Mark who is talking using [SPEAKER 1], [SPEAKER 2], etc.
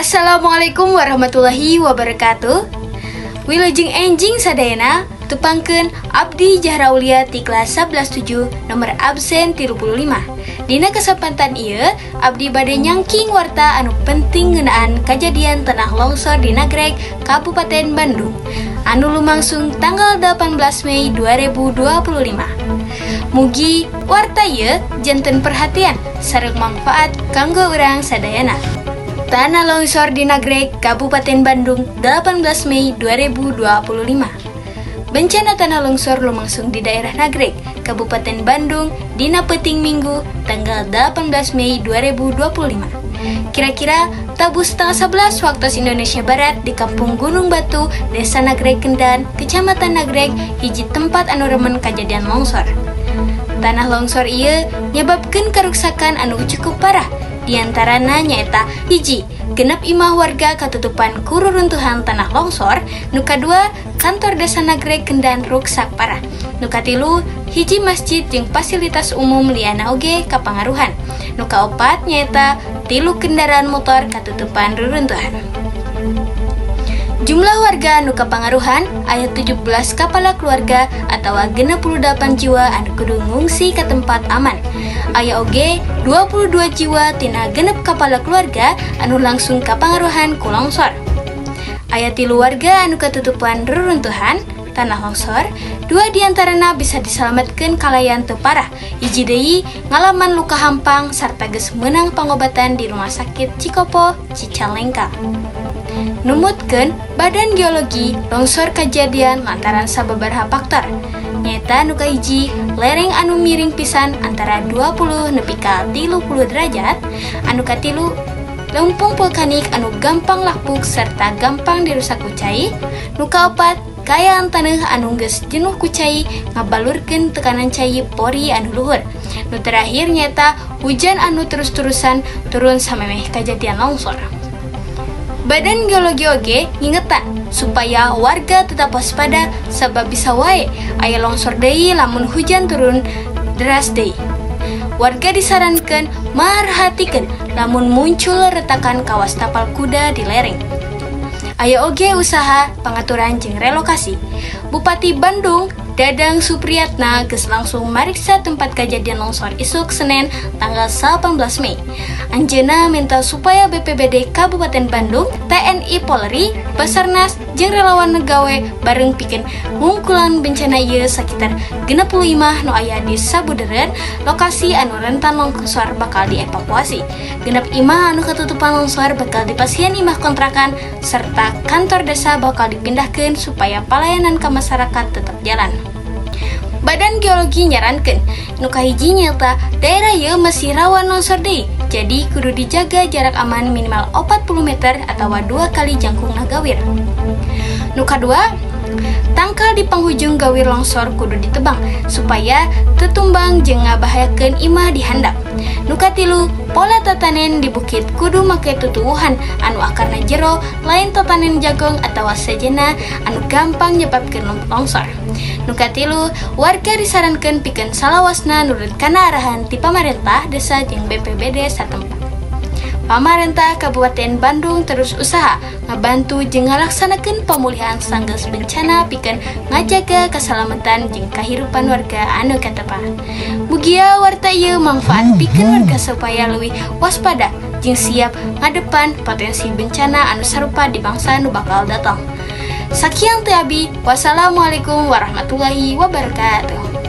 [SPEAKER 1] Assalamualaikum warahmatullahi wabarakatuh. Wilujeng enjing sadayana tupangkeun abdi Jahraulia ti kelas 11-7 nomor absen 35. Dina kesempatan ieu abdi bade nyangking warta anu penting ngeunaan kajadian tanah longsor di Nagreg, Kabupaten Bandung anu lumangsung tanggal 18 Mei 2025. Mugi warta ieu janten perhatian sareng manfaat kanggo urang sadayana. Tanah longsor di Nagreg, Kabupaten Bandung, 18 Mei 2025. Bencana tanah longsor lumangsung di daerah Nagreg, Kabupaten Bandung, dina peuting Minggu, tanggal 18 Mei 2025. Kira-kira tabu setengah 11 waktu Indonesia Barat di Kampung Gunung Batu, Desa Nagreg Kendan, Kecamatan Nagreg, hiji tempat anu remen kajadian longsor. Tanah longsor ieu nyebabkeun karuksakan anu cukup parah. Di antarana nyaeta hiji, genep imah warga katutupan ku reruntuhan tanah longsor. Nu kadua, kantor Desa Nagreg Kendan ruksak parah. Nu katilu, hiji masjid jeung fasilitas umum liana oge kapangaruhan. Nu kaopat nyaeta 3 kendaraan motor katutupan reruntuhan. Jumlah warga anu kapangaruhan aya 17 kepala keluarga atawa 68 jiwa anu kudu ngungsi ke tempat aman. Aya oge 22 jiwa tina genep kepala keluarga anu langsung kapangaruhan ku longsor. Aya 3 warga anu katutupan reruntuhan tanah longsor, 2 diantarana bisa diselamatkeun kalayan teu parah. Hiji deui ngalaman luka hampang sarta geus meunang pangobatan di Rumah Sakit Cikopo, Cicalengka. Numutkeun Badan Geologi longsor kajadian lantaran sababaraha faktor. Nyata nu kahiji lereng anu miring pisan antara 20 nepi ka 30 derajat, anu katilu lempung vulkanik anu gampang lapuk serta gampang dirusak ku cai, nu kaopat kaayaan taneuh anu geus jenuh ku cai ngabalurkeun tekanan cai pori anu luhur. Nu terakhir nyata hujan anu terus-terusan turun samemeh kajadian longsor. Badan Geologi oge ngingetan supaya warga tetap waspada sabab bisa wae aya longsor deui lamun hujan turun deras deui. Warga disarankeun marhatikeun lamun muncul retakan kawas tapal kuda di lereng. Aya oge usaha pangaturan jeung relokasi. Bupati Bandung Dadang Supriyatna geus langsung mariksa tempat kajadian longsor isuk Senin tanggal 18 Mei. Anjeunna minta supaya BPBD Kabupaten Bandung, TNI Polri, Basarnas, jeung relawan negawe bareng pikeun ngungkulan bencana ieu sakitar 65 nu aya di sabudeureun lokasi anu rentan longsor bakal dievakuasi. 6 imah anu katutupan longsor bakal dipasieun imah kontrakan serta kantor desa bakal dipindahkeun supaya pelayanan ke masyarakat tetap jalan. Badan Geologi nyarankeun nu kahiji nyata daerah ieu masih rawan longsor deui. Jadi kudu dijaga jarak aman minimal 40 meter atau 2 kali jangkungna gawir. Nu kadua, tangkal di penghujung gawir longsor kudu ditebang supaya tetumbang jeung ngabahayakeun imah di handap. Nu katilu, pola tatanen di bukit kudu make tutuwuhan anu akarna jero lain tatanen jagong atawa sejenna anu gampang nyebabkeun longsor. Nu katilu, warga disarankeun pikeun salawasna nurut kana arahan ti pamarentah desa jeung BPBD satempat. Pamarentah Kabupaten Bandung terus usaha ngabantu jeung ngalaksanakeun pemulihan sanggeus bencana pikeun ngajaga keselamatan jeung kahirupan warga anu katepa. Mugia warta ieu mangfaat pikeun warga supaya leuwih waspada jeung siap ngadepan potensi bencana anu sarupa di bangsa nu bakal datang. Sakian teu abi, wassalamualaikum warahmatullahi wabarakatuh.